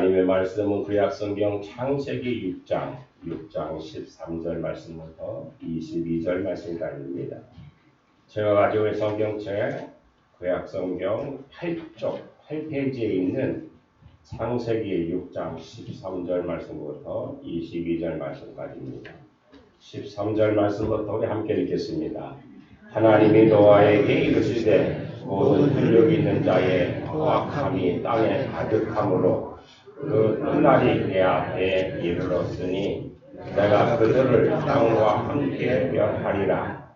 하나님의 말씀은 구약성경 창세기 6장 13절 말씀부터 22절 말씀까지입니다. 제가 가지고 있는 성경책 구약성경 8페이지에 있는 창세기 6장 13절 말씀부터 22절 말씀까지입니다. 13절 말씀부터 우리 함께 읽겠습니다. 하나님이 노아에게 이르시되 모든 혈육 있는 자의 허악함이 땅에 가득함으로 그 끝날이 내 앞에 이르렀으니 내가 그들을 땅과 함께 멸하리라.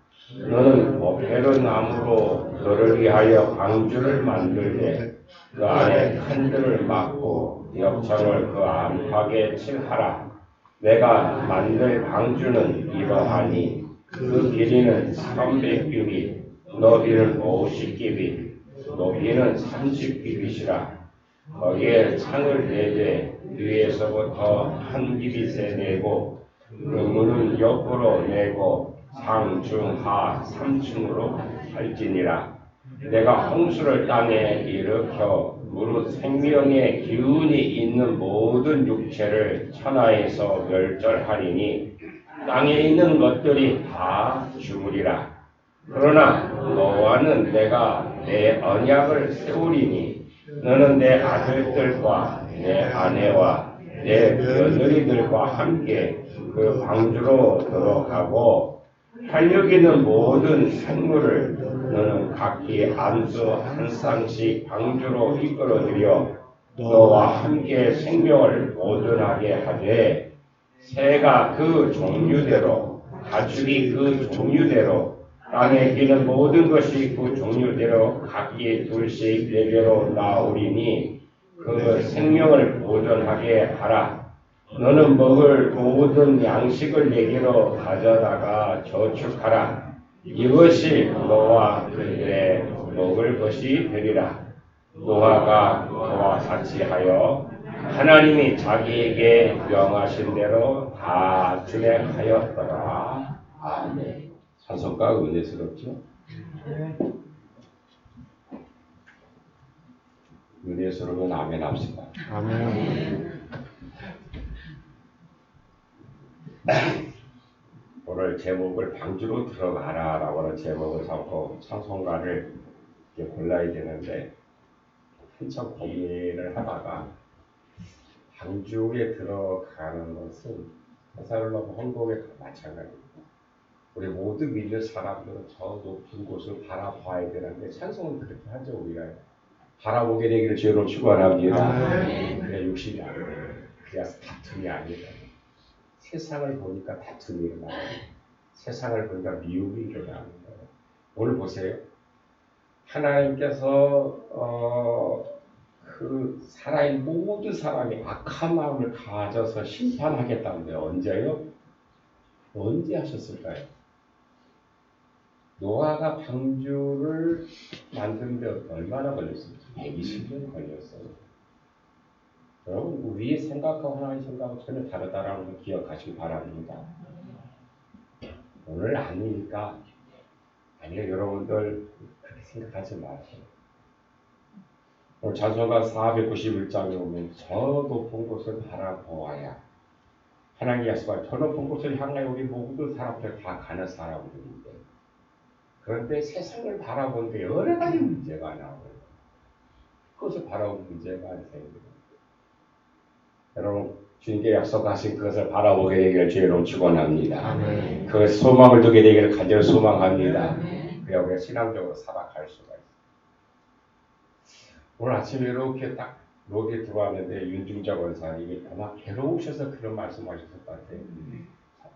너는 보페르 나무로 너를 위하여 방주를 만들되 그 안에 칸들을 막고 역청을 그 안팎에 칠하라. 내가 만들 방주는 이러하니 그 길이는 300규빗, 너비는 50규빗, 높이는 30규빗이라. 거기에 창을 내되 위에서부터 한 규빗에 내고 그 문은 옆으로 내고 상, 중, 하 3층으로 할지니라. 내가 홍수를 땅에 일으켜 무릇 생명의 기운이 있는 모든 육체를 천하에서 멸절하리니 땅에 있는 것들이 다 죽으리라. 그러나 노아는 내가 내 언약을 세우리니 너는 내 아들들과 내 아내와 내 며느리들과 함께 그 방주로 들어가고 활력 있는 모든 생물을 너는 각기 안수 한 쌍씩 방주로 이끌어들여 너와 함께 생명을 보존하게 하되 새가 그 종류대로 가축이 그 종류대로 땅에 기는 모든 것이 그 종류대로 각기 둘씩 내게로 나오리니 그 생명을 보존하게 하라. 너는 먹을 모든 양식을 내게로 가져다가 저축하라. 이것이 너와 그들의 먹을 것이 되리라. 노아가 그와 같이 하여 하나님이 자기에게 명하신 대로 다 진행하였더라. 아멘. 찬송가 은혜스럽죠? 은혜스러우면 아멘 합시다. 아멘. 오늘 제목을 방주로 들어가라 라고 하는 제목을 삼고 찬송가를 골라야 되는데 한참 고민을 하다가 방주에 들어가는 것은 세상을 너무 헌복에 마찬가지입니다. 우리 모두 믿는 사람들은 저 높은 곳을 바라봐야 되는데 찬송은 그렇게 하죠. 우리가 바라보게 되기를 주로 축원합니다. 그래 욕심이 아니에요. 그래서 다툼이 아니다. 세상을 보니까 다툼이 일어나요. 세상을 보니까 미움이 일어나는 거예요. 오늘 보세요. 하나님께서 그 살아있는 모든 사람이 악한 마음을 가져서 심판하겠다는데 언제요? 언제 하셨을까요? 노아가 방주를 만드는데 얼마나 걸렸어요? 120년 걸렸어요. 여러분 우리의 생각하고 하나님의 생각은 전혀 다르다라는 걸 기억하시기 바랍니다. 오늘 아니니까 아니요 여러분들 그렇게 생각하지 마세요. 오늘 찬송가 491장에 오면 저 높은 곳을 바라보아야 하나님의 약속한 저 높은 곳을 향해 우리 모든 사람들 다 가는 사람들인데 그런데 세상을 바라보는데 여러 가지 문제가 나와요. 그것을 바라보는 문제가 생깁니다. 여러분 주님께 약속하신 그것을 바라보게 되기를 주의로 축원합니다. 그 소망을 두게 되기를 간절히 소망합니다. 그래야 우리가 신앙적으로 살아갈 수가 있어요. 오늘 아침에 이렇게 딱 로드에 들어왔는데 윤중자 권사님이 아마 괴로우셔서 그런 말씀하셨을 것 같아요.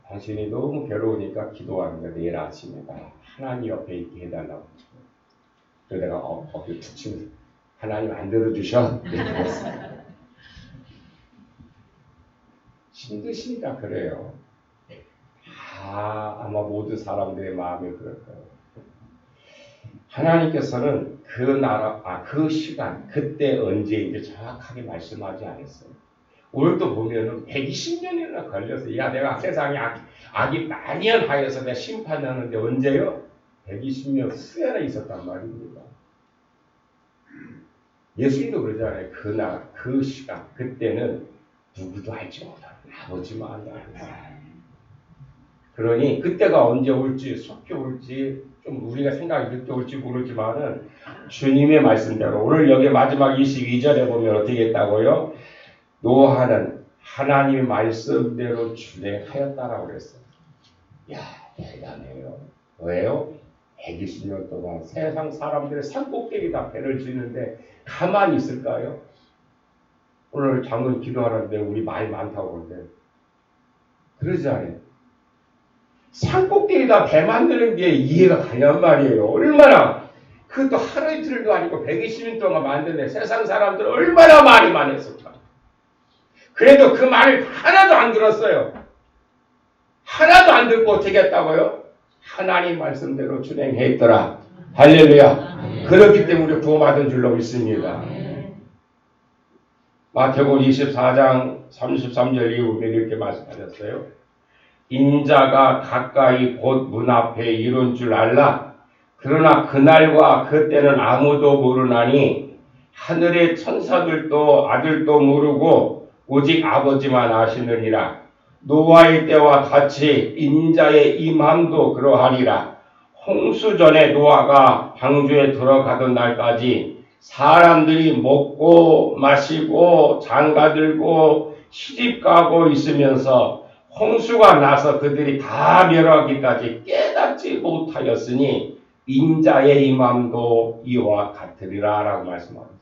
당신이 너무 괴로우니까 기도하는데 내일 아침에 하나님 옆에 있게 해달라고. 그래서 내가 어깨 툭 치면서 하나님 안 들어주셔? 그랬어요. 힘드시니까 그래요. 아마 모든 사람들의 마음이 그럴 거예요. 하나님께서는 그 나라, 그 시간, 그때 언제 이제 정확하게 말씀하지 않았어요. 오늘도 보면은 120년이나 걸려서 야 내가 세상에 악이 만연하여서 내가 심판하는데 언제요? 120년 수에나 있었단 말입니다. 예수님도 그러잖아요. 그날, 그 시간, 그때는 누구도 알지 못하는 아버지만 알다. 그러니 그때가 언제 올지, 속히 올지, 좀 우리가 생각이 늦게 올지 모르지만은 주님의 말씀대로 오늘 여기 마지막 22절에 보면 어떻게 했다고요? 노아는 하나님의 말씀대로 준행하였다라고 그랬어요. 야, 대단해요. 왜요? 120년 동안 세상 사람들의 산꼭대기다 배를 지는데 가만히 있을까요? 오늘 장로님 기도하는데 우리 말이 많다고 그러는데 그러지 않아요. 산꼭대기다 배 만드는 게 이해가 가냔 말이에요. 얼마나 그것도 하루 이틀도 아니고 120년 동안 만드는데 세상 사람들 얼마나 말이 많았을까. 그래도 그 말을 하나도 안 들었어요. 하나도 안 듣고 어떻게 했다고요? 하나님 말씀대로 준행했더라. 할렐루야. 그렇기 때문에 구원받은 줄로 믿습니다. 마태복음 24장 33절 이후에 이렇게 말씀하셨어요. 인자가 가까이 곧 문 앞에 이룬 줄 알라. 그러나 그날과 그때는 아무도 모르나니 하늘의 천사들도 아들도 모르고 오직 아버지만 아시느니라. 노아의 때와 같이 인자의 임함도 그러하리라. 홍수 전에 노아가 방주에 들어가던 날까지 사람들이 먹고 마시고 장가들고 시집가고 있으면서 홍수가 나서 그들이 다 멸하기까지 깨닫지 못하였으니 인자의 임함도 이와 같으리라 라고 말씀하셨습니다.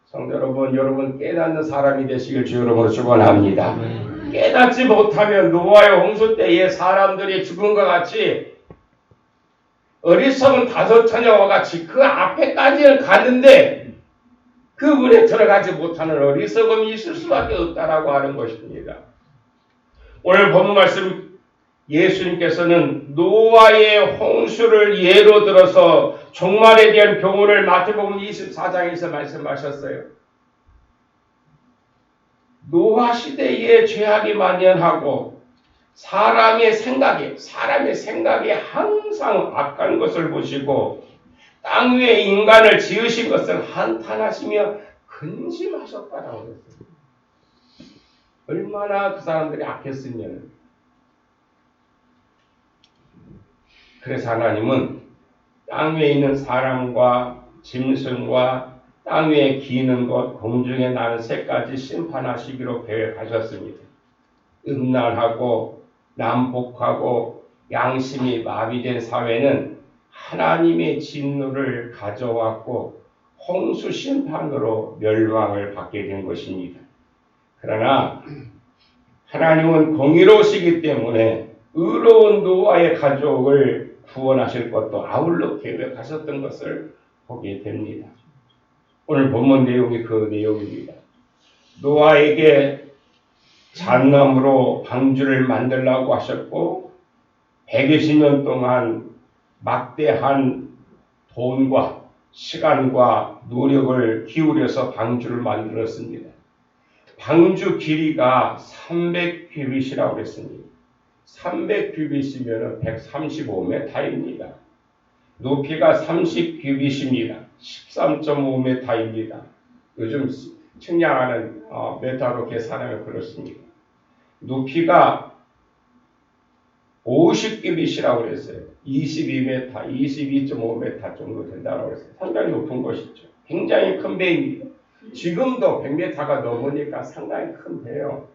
성도 여러분, 여러분 깨닫는 사람이 되시길 주 이름으로 축원합니다. 깨닫지 못하면 노아의 홍수 때에 사람들이 죽은 것 같이 어리석은 다섯 처녀와 같이 그 앞에까지는 갔는데 그 문에 들어가지 못하는 어리석음이 있을 수밖에 없다라고 하는 것입니다. 오늘 본문 말씀 예수님께서는 노아의 홍수를 예로 들어서 종말에 대한 교훈을 마태복음 24장에서 말씀하셨어요. 노아 시대에 죄악이 만연하고 사람의 생각이 항상 악한 것을 보시고 땅 위에 인간을 지으신 것을 한탄하시며 근심하셨다라고 했어요. 얼마나 그 사람들이 악했으면. 그래서 하나님은 땅 위에 있는 사람과 짐승과 땅 위에 기는 것, 공중에 나는 새까지 심판하시기로 계획하셨습니다. 음란하고 난폭하고 양심이 마비된 사회는 하나님의 진노를 가져왔고 홍수 심판으로 멸망을 받게 된 것입니다. 그러나 하나님은 공의로우시기 때문에 의로운 노아의 가족을 구원하실 것도 아울러 계획하셨던 것을 보게 됩니다. 오늘 본문 내용이 그 내용입니다. 노아에게 잣나무로 방주를 만들라고 하셨고 120년 동안 막대한 돈과 시간과 노력을 기울여서 방주를 만들었습니다. 방주 길이가 300규빗이라고 했습니다. 300규빗이면 135m입니다. 높이가 30규빗입니다. 13.5m입니다. 요즘 측량하는 메타로 계산하면 그렇습니다. 높이가 50규빗이라고 했어요. 22m, 22.5m 정도 된다고 했어요. 상당히 높은 것이죠. 굉장히 큰 배입니다. 지금도 100m가 넘으니까 상당히 큰 배예요.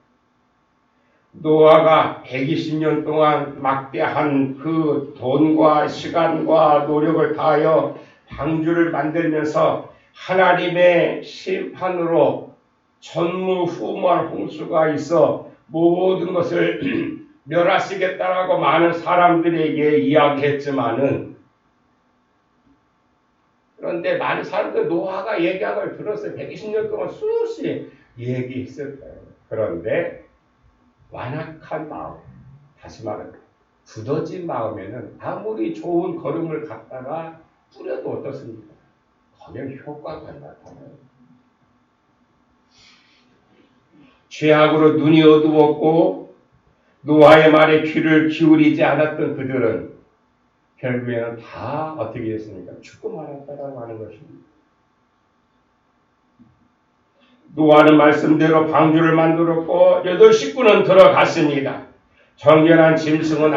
노아가 120년 동안 막대한 그 돈과 시간과 노력을 다하여 방주를 만들면서 하나님의 심판으로 전무후무한 홍수가 있어 모든 것을 멸하시겠다라고 많은 사람들에게 이야기했지만은 그런데 많은 사람들 노아가 얘기한 걸 들었어요. 120년 동안 수없이 얘기했을 거예요. 그런데 완악한 마음, 다시 말하면 굳어진 마음에는 아무리 좋은 걸음을 갖다가 뿌려도 어떻습니까? 거기에 효과가 안 나타나요. 죄악으로 눈이 어두웠고 노아의 말에 귀를 기울이지 않았던 그들은 결국에는 다 어떻게 됐습니까? 죽고만 했다라고 하는 것입니다. 노아는 말씀대로 방주를 만들었고 8 식구는 들어갔습니다. 정결한 짐승은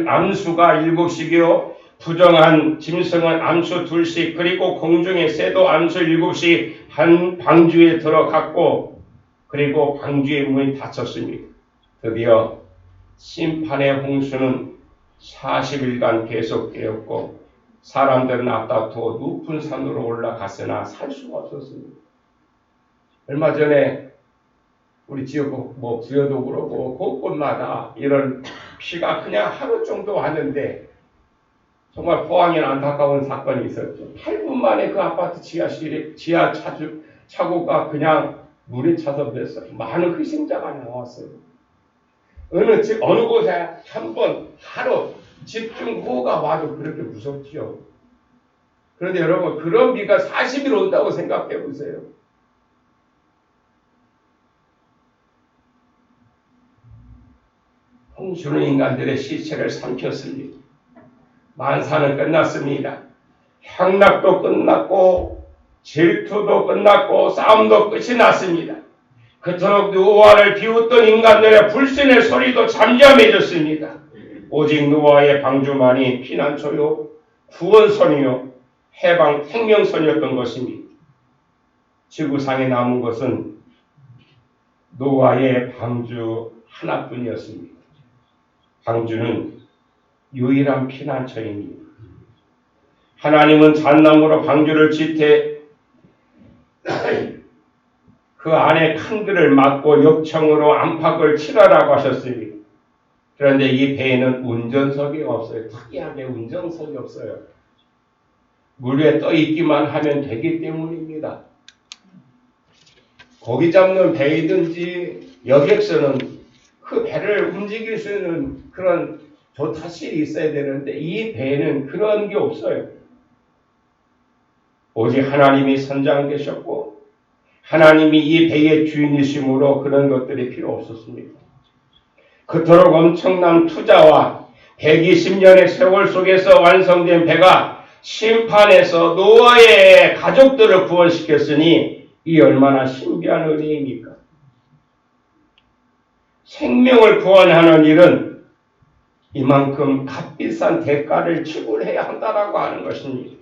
암수가 7씩이요 부정한 짐승은 암수 2씩 그리고 공중의 새도 암수 7씩 한 방주에 들어갔고 그리고 방주의 문이 닫혔습니다. 드디어 심판의 홍수는 40일간 계속되었고 사람들은 앞다투어 높은 산으로 올라갔으나 살 수가 없었습니다. 얼마 전에 우리 지역 부여도 그러고 곳곳마다 이런 비가 그냥 하루 정도 왔는데 정말 포항에 안타까운 사건이 있었죠. 8분 만에 그 아파트 지하 차고가 그냥 물에 차서 됐어요. 많은 희생자가 나왔어요. 어느 곳에 한번 하루 집중호우가 와도 그렇게 무섭지요. 그런데 여러분 그런 비가 40일 온다고 생각해 보세요. 홍수는 인간들의 시체를 삼켰습니다. 만사는 끝났습니다. 향락도 끝났고 질투도 끝났고 싸움도 끝이 났습니다. 그토록 노아를 비웃던 인간들의 불신의 소리도 잠잠해졌습니다. 오직 노아의 방주만이 피난처요 구원선이요 해방 생명선이었던 것입니다. 지구상에 남은 것은 노아의 방주 하나뿐이었습니다. 방주는 유일한 피난처입니다. 하나님은 잣나무로 방주를 짓되 그 안에 칸들을 막고 역청으로 안팎을 칠하라고 하셨습니다. 그런데 이 배에는 운전석이 없어요. 특이하게 운전석이 없어요. 물 위에 떠 있기만 하면 되기 때문입니다. 고기 잡는 배이든지 여객선은 그 배를 움직일 수 있는 그런 조타실이 있어야 되는데 이 배에는 그런 게 없어요. 오직 하나님이 선장되셨고 하나님이 이 배의 주인이심으로 그런 것들이 필요 없었습니다. 그토록 엄청난 투자와 120년의 세월 속에서 완성된 배가 심판에서 노아의 가족들을 구원시켰으니 이 얼마나 신비한 은혜입니까? 생명을 구원하는 일은 이만큼 값비싼 대가를 지불해야 한다라고 하는 것입니다.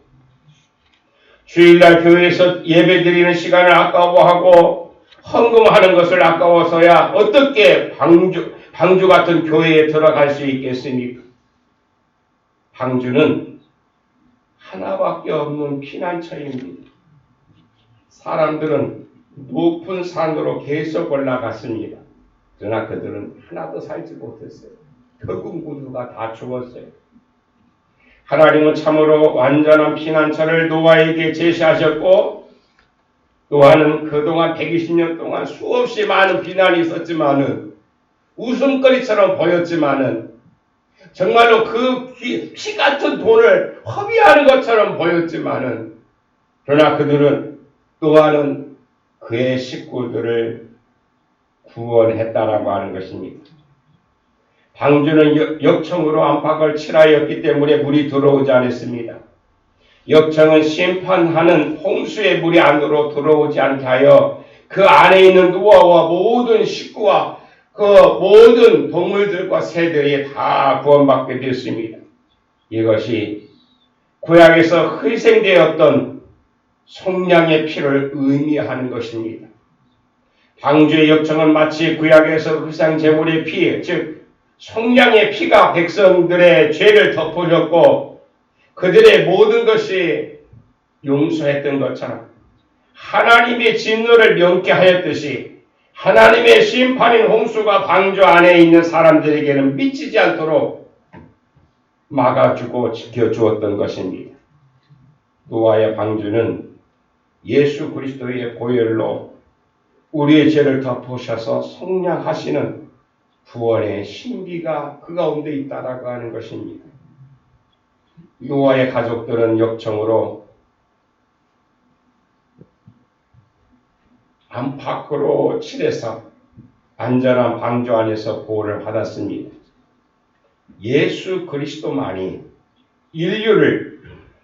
주일날 교회에서 예배드리는 시간을 아까워하고 헌금하는 것을 아까워서야 어떻게 방주 같은 교회에 들어갈 수 있겠습니까? 방주는 하나밖에 없는 피난처입니다. 사람들은 높은 산으로 계속 올라갔습니다. 그러나 그들은 하나도 살지 못했어요. 결국 모두가 다 죽었어요. 하나님은 참으로 완전한 피난처를 노아에게 제시하셨고 노아는 그동안 120년 동안 수없이 많은 비난이 있었지만은 웃음거리처럼 보였지만은 정말로 그 피 같은 돈을 허비하는 것처럼 보였지만은 그러나 그들은 노아는 그의 식구들을 구원했다라고 하는 것입니다. 방주는 역청으로 안팎을 칠하였기 때문에 물이 들어오지 않았습니다. 역청은 심판하는 홍수의 물이 안으로 들어오지 않게 하여 그 안에 있는 노아와 모든 식구와 그 모든 동물들과 새들이 다 구원받게 됐습니다. 이것이 구약에서 희생되었던 속량의 피를 의미하는 것입니다. 방주의 역청은 마치 구약에서 희생 제물의 피, 즉 속량의 피가 백성들의 죄를 덮어줬고 그들의 모든 것이 용서했던 것처럼 하나님의 진노를 명케 하였듯이 하나님의 심판인 홍수가 방주 안에 있는 사람들에게는 미치지 않도록 막아주고 지켜주었던 것입니다. 노아의 방주는 예수 그리스도의 보혈로 우리의 죄를 덮으셔서 속량하시는 구원의 신비가 그 가운데 있다라고 하는 것입니다. 노아의 가족들은 역청으로 안팎으로 칠해서 안전한 방주 안에서 보호를 받았습니다. 예수 그리스도만이 인류를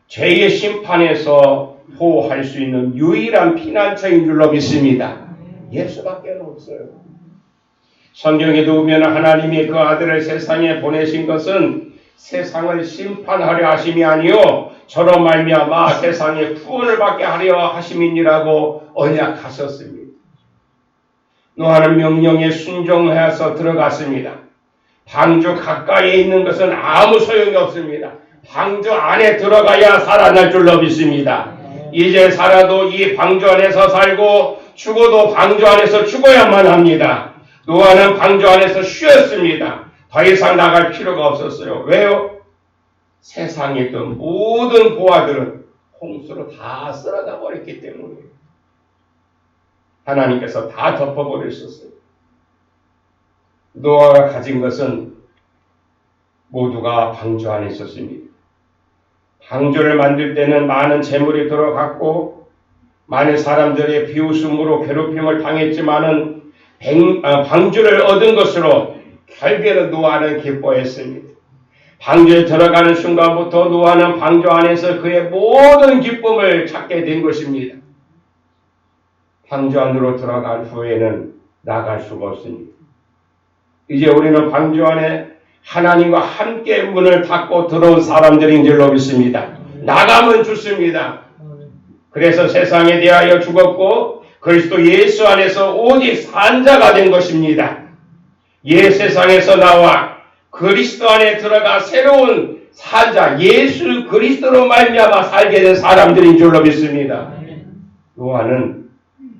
죄의 심판에서 보호할 수 있는 유일한 피난처인 줄로 믿습니다. 예수밖에 없어요. 성경에도 보면 하나님이 그 아들을 세상에 보내신 것은 세상을 심판하려 하심이 아니요 저로 말미암아 세상에 구원을 받게 하려 하심이니라고 언약하셨습니다. 노아는 명령에 순종하여서 들어갔습니다. 방주 가까이에 있는 것은 아무 소용이 없습니다. 방주 안에 들어가야 살아날 줄로 믿습니다. 이제 살아도 이 방주 안에서 살고 죽어도 방주 안에서 죽어야만 합니다. 노아는 방주 안에서 쉬었습니다. 더 이상 나갈 필요가 없었어요. 왜요? 세상에 있던 모든 보아들은 홍수로 다 쓸어가 버렸기 때문이에요. 하나님께서 다 덮어버리셨어요. 노아가 가진 것은 모두가 방주 안에 있었습니다. 방주를 만들 때는 많은 재물이 들어갔고 많은 사람들의 비웃음으로 괴롭힘을 당했지만은 방주를 얻은 것으로 결국에는 노아는 기뻐했습니다. 방주에 들어가는 순간부터 노아는 방주 안에서 그의 모든 기쁨을 찾게 된 것입니다. 방주 안으로 들어간 후에는 나갈 수가 없습니다. 이제 우리는 방주 안에 하나님과 함께 문을 닫고 들어온 사람들인 줄로 믿습니다. 나가면 죽습니다. 그래서 세상에 대하여 죽었고 그리스도 예수 안에서 오직 산 자가 된 것입니다. 옛 세상에서 나와 그리스도 안에 들어가 새로운 산 자 예수 그리스도로 말미암아 살게 된 사람들인 줄로 믿습니다. 노아는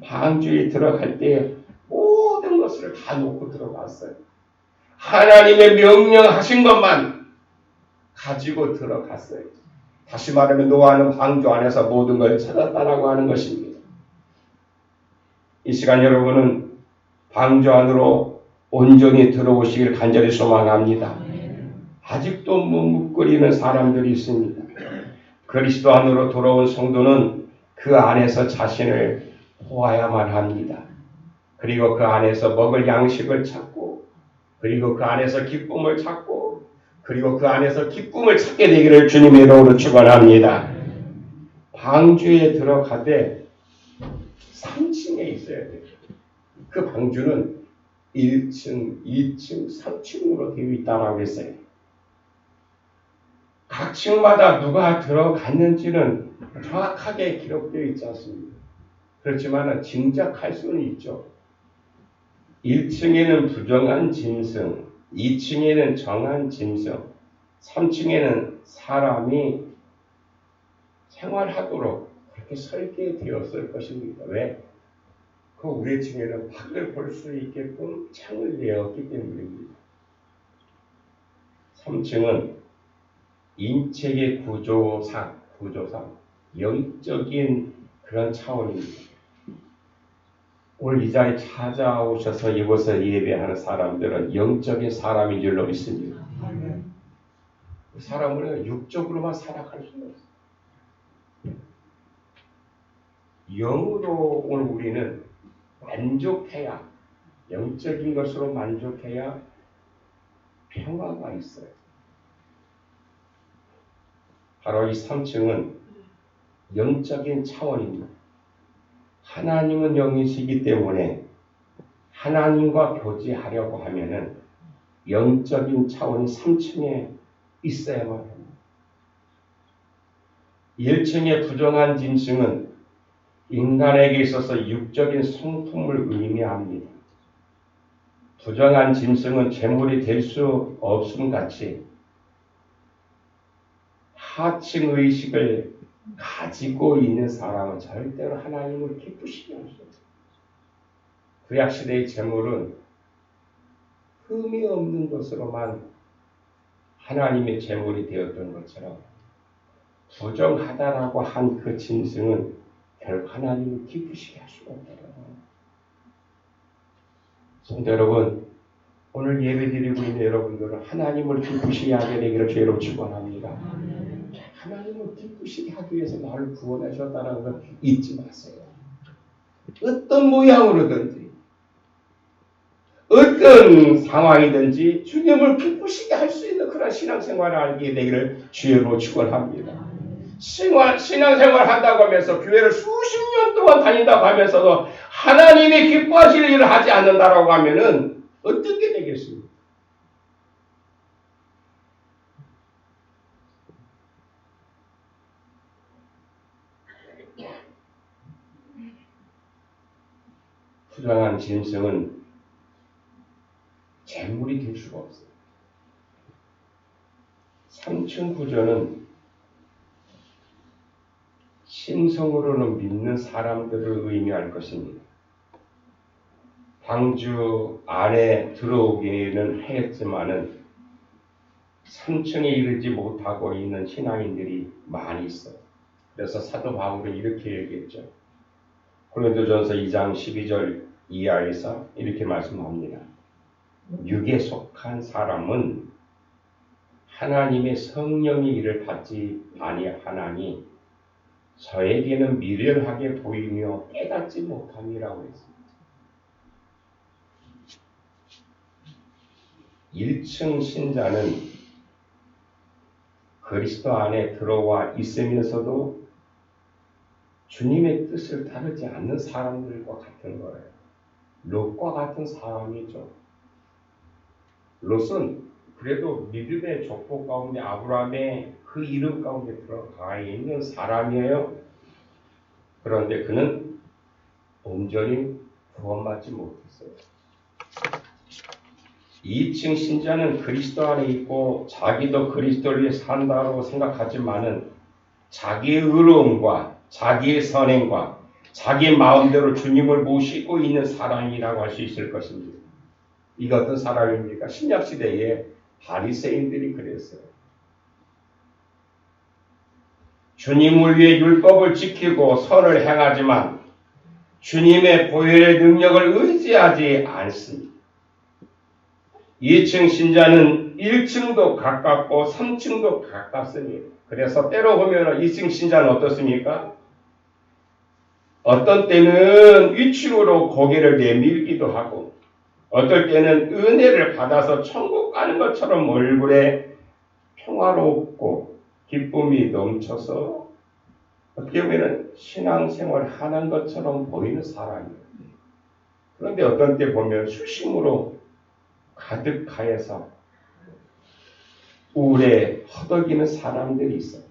방주에 들어갈 때 모든 것을 다 놓고 들어갔어요. 하나님의 명령하신 것만 가지고 들어갔어요. 다시 말하면 노아는 방주 안에서 모든 걸 찾았다라고 하는 것입니다. 이 시간 여러분은 방주 안으로 온전히 들어오시길 간절히 소망합니다. 아직도 머뭇거리는 사람들이 있습니다. 그리스도 안으로 돌아온 성도는 그 안에서 자신을 보아야만 합니다. 그리고 그 안에서 먹을 양식을 찾고 그리고 그 안에서 기쁨을 찾고 그리고 그 안에서 기쁨을 찾게 되기를 주님의 이름으로 축원합니다. 방주에 들어가되 3층에 있어야 돼요. 그 방주는 1층, 2층, 3층으로 되어 있다고 했어요. 각 층마다 누가 들어갔는지는 정확하게 기록되어 있지 않습니다. 그렇지만 짐작할 수는 있죠. 1층에는 부정한 짐승, 2층에는 정한 짐승, 3층에는 사람이 생활하도록 그렇게 설계되었을 것입니다. 왜? 그 우회층에는 밖을 볼 수 있게끔 창을 내었기 때문입니다. 3층은 인체의 구조상 영적인 그런 차원입니다. 오늘 이 자리에 찾아오셔서 이곳에 예배하는 사람들은 영적인 사람인 줄로 믿습니다. 사람은 육적으로만 살아갈 수는 없어요. 영으로 오늘 우리는 만족해야, 영적인 것으로 만족해야 평화가 있어요. 바로 이 3층은 영적인 차원입니다. 하나님은 영이시기 때문에 하나님과 교제하려고 하면은 영적인 차원이 3층에 있어야만 합니다. 1층의 부정한 짐승은 인간에게 있어서 육적인 성품을 의미합니다. 부정한 짐승은 재물이 될 수 없음 같이 하층 의식을 가지고 있는 사람은 절대로 하나님을 기쁘시게 하셔요. 구약시대의 재물은 흠이 없는 것으로만 하나님의 재물이 되었던 것처럼 부정하다라고 한 그 짐승은 결국 하나님을 기쁘시게 할 수가 없다라고 합니다. 성도 여러분, 오늘 예배드리고 있는 여러분들은 하나님을 기쁘시게 하게 되기를 주의로 축원합니다. 하나님을 기쁘시게 하기 위해서 나를 구원하셨다는 걸 잊지 마세요. 어떤 모양으로든지 어떤 상황이든지 주님을 기쁘시게 할 수 있는 그런 신앙생활을 알게 되기를 주여로 축원합니다. 신앙생활 한다고 하면서 교회를 수십 년 동안 다닌다고 하면서도 하나님이 기뻐하실 일을 하지 않는다라고 하면은 어떻게 되겠습니까? 부당한 짐승은 재물이 될 수가 없어요. 3층 구조는 심성으로는 믿는 사람들을 의미할 것입니다. 방주 안에 들어오기는 했지만은 3층에 이르지 못하고 있는 신앙인들이 많이 있어요. 그래서 사도 바울은 이렇게 얘기했죠. 고린도전서 2장 12절 이하에서 이렇게 말씀합니다. 육에 속한 사람은 하나님의 성령의 일을 받지 아니하나니 저에게는 미련하게 보이며 깨닫지 못함이라고 했습니다. 1층 신자는 그리스도 안에 들어와 있으면서도 주님의 뜻을 따르지 않는 사람들과 같은 거예요. 롯과 같은 사람이죠. 롯은 그래도 믿음의 족보 가운데 아브라함의 그 이름 가운데 들어가 있는 사람이에요. 그런데 그는 온전히 구원받지 못했어요. 2층 신자는 그리스도 안에 있고 자기도 그리스도를 위해 산다고 생각하지만은 자기의 의로움과 자기의 선행과 자기 마음대로 주님을 모시고 있는 사람이라고 할 수 있을 것입니다. 이가 어떤 사람입니까? 신약시대에 바리새인들이 그랬어요. 주님을 위해 율법을 지키고 선을 행하지만 주님의 보혈의 능력을 의지하지 않습니다. 2층 신자는 1층도 가깝고 3층도 가깝습니다. 그래서 때로 보면 2층 신자는 어떻습니까? 어떤 때는 위층으로 고개를 내밀기도 하고 어떨 때는 은혜를 받아서 천국 가는 것처럼 얼굴에 평화롭고 기쁨이 넘쳐서 어떻게 보면 신앙생활 하는 것처럼 보이는 사람이에요. 그런데 어떤 때 보면 수심으로 가득하여서 우울에 허덕이는 사람들이 있어요.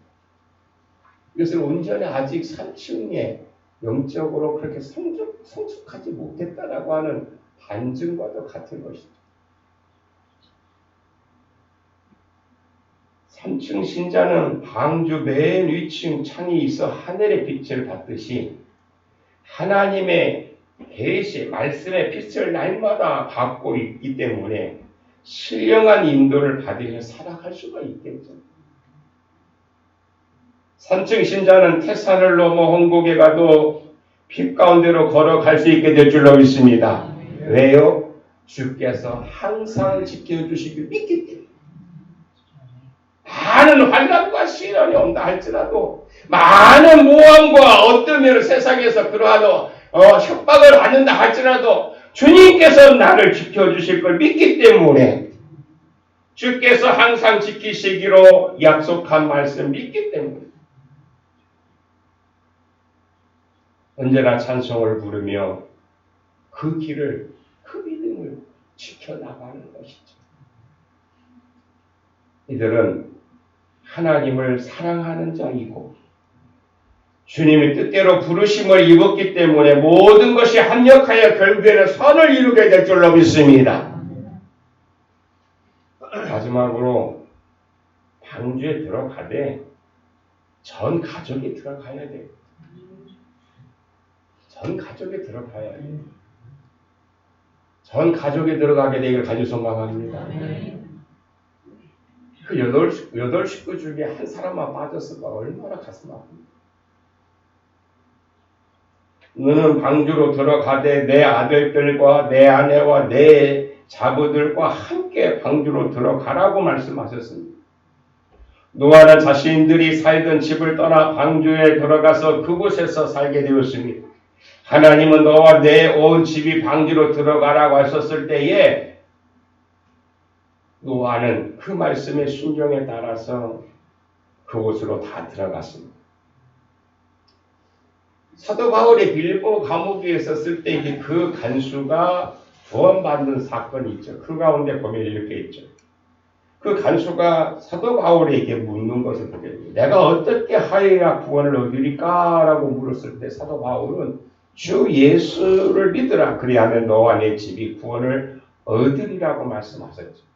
이것은 온전히 아직 3층에 영적으로 그렇게 성숙하지 못했다라고 하는 반증과도 같은 것이죠. 3층 신자는 방주 맨 위층 창이 있어 하늘의 빛을 받듯이 하나님의 계시, 말씀의 빛을 날마다 받고 있기 때문에 신령한 인도를 받으며 살아갈 수가 있겠죠. 3층 신자는 태산을 넘어 홍곡에 가도 빛 가운데로 걸어갈 수 있게 될 줄로 믿습니다. 왜요? 주께서 항상 지켜주시길 믿기 때문에. 많은 환난과 시련이 온다 할지라도 많은 모함과 어떤 면을 세상에서 그러하도 협박을 받는다 할지라도 주님께서 나를 지켜주실 걸 믿기 때문에 주께서 항상 지키시기로 약속한 말씀 믿기 때문에 언제나 찬송을 부르며 그 길을 그 믿음을 지켜나가는 것이죠. 이들은 하나님을 사랑하는 자이고 주님의 뜻대로 부르심을 입었기 때문에 모든 것이 합력하여 결국에는 선을 이루게 될 줄로 믿습니다. 마지막으로 방주에 들어가되 전 가족이 들어가야 돼요. 전 가족이 들어가야 돼요. 전 가족이 들어가게 되기를 간절히 소망합니다. 그 8 식구 중에 한 사람만 빠졌을까 얼마나 가슴 아픕니까? 너는 방주로 들어가되 내 아들들과 내 아내와 내 자부들과 함께 방주로 들어가라고 말씀하셨습니다. 노아는 자신들이 살던 집을 떠나 방주에 들어가서 그곳에서 살게 되었습니다. 하나님은 너와 내 온 집이 방주로 들어가라고 하셨을 때에 노아는 그 말씀의 순종에 따라서 그곳으로 다 들어갔습니다. 사도 바울이 빌보 감옥에 있었을 때 그 간수가 구원받는 사건이 있죠. 그 가운데 보면 이렇게 있죠. 그 간수가 사도 바울에게 묻는 것을 보게 됩니다. 내가 어떻게 하여야 구원을 얻으리까? 라고 물었을 때 사도 바울은 주 예수를 믿으라. 그리하면 너와 내 집이 구원을 얻으리라고 말씀하셨죠.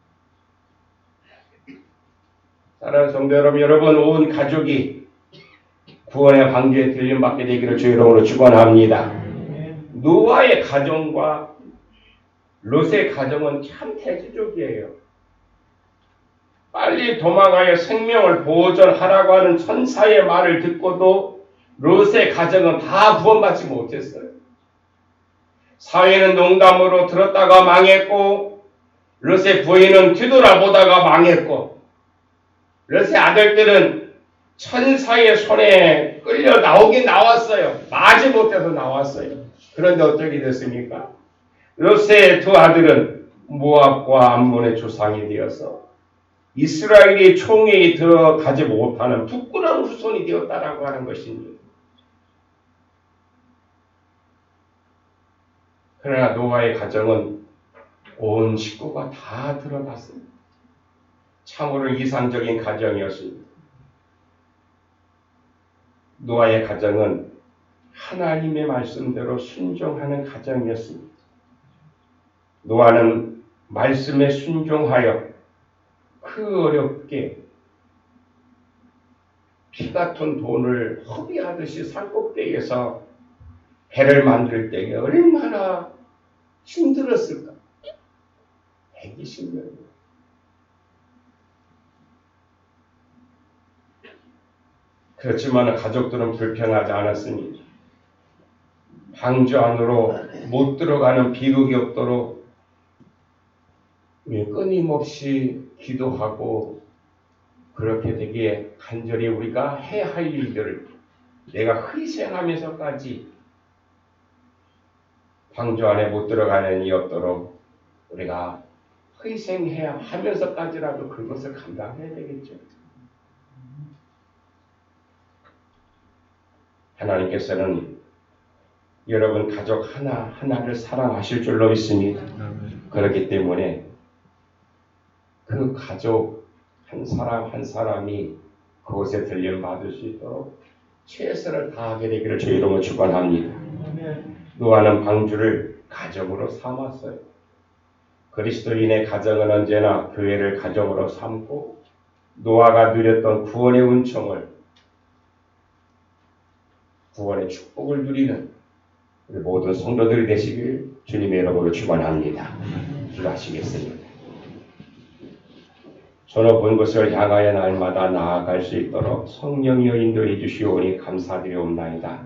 사랑하는 성도 여러분, 온 가족이 구원의 방주에 들림받게 되기를 주의 이름으로 축원합니다. 노아의 가정과 롯의 가정은 참 대조적이에요. 빨리 도망하여 생명을 보존하라고 하는 천사의 말을 듣고도 롯의 가정은 다 구원받지 못했어요. 사위는 농담으로 들었다가 망했고, 롯의 부인은 뒤돌아보다가 망했고, 롯의 아들들은 천사의 손에 끌려 나오긴 나왔어요. 마지 못해서 나왔어요. 그런데 어떻게 됐습니까? 롯의 두 아들은 모압과 암몬의 조상이 되어서 이스라엘이 총회에 들어가지 못하는 부끄러운 후손이 되었다라고 하는 것입니다. 그러나 노아의 가정은 온 식구가 다 들어갔습니다. 참으로 이상적인 가정이었습니다. 노아의 가정은 하나님의 말씀대로 순종하는 가정이었습니다. 노아는 말씀에 순종하여 그 어렵게 피 같은 돈을 허비하듯이 산꼭대기에서 배를 만들 때에 얼마나 힘들었을까? 120년. 그렇지만 가족들은 불평하지 않았습니다. 방주 안으로 못 들어가는 비극이 없도록 끊임없이 기도하고 그렇게 되게 간절히 우리가 해야 할 일들을 내가 희생하면서까지 방주 안에 못 들어가는 일이 없도록 우리가 희생해야 하면서까지라도 그것을 감당해야 되겠죠. 하나님께서는 여러분 가족 하나하나를 사랑하실 줄로 믿습니다. 그렇기 때문에 그 가족 한 사람 한 사람이 그곳에 들림받을 수 있도록 최선을 다하게 되기를 주의 이름으로 축원합니다. 노아는 방주를 가정으로 삼았어요. 그리스도인의 가정은 언제나 교회를 가정으로 삼고 노아가 누렸던 구원의 은총을 구원의 축복을 누리는 우리 모든 성도들이 되시길 주님의 이름으로 축원합니다. 기도하시겠습니다. 저 높은 곳을 향하여 날마다 나아갈 수 있도록 성령이여 인도해 주시오니 감사드리옵나이다.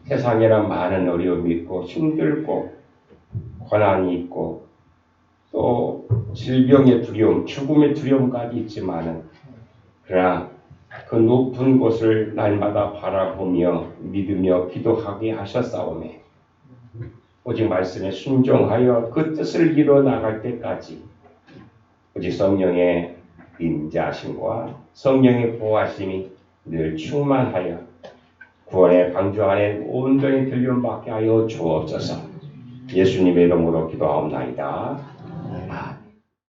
세상에는 많은 어려움이 있고 힘들고 고난이 있고 또 질병의 두려움, 죽음의 두려움까지 있지만은 그러나 그 높은 곳을 날마다 바라보며 믿으며 기도하게 하셨사오매 오직 말씀에 순종하여 그 뜻을 이루어 나갈 때까지 오직 성령의 임재하심과 성령의 보호하심이 늘 충만하여 구원의 방주 안에 온전히 들림받게 하여 주옵소서. 예수님의 이름으로 기도하옵나이다. 아멘.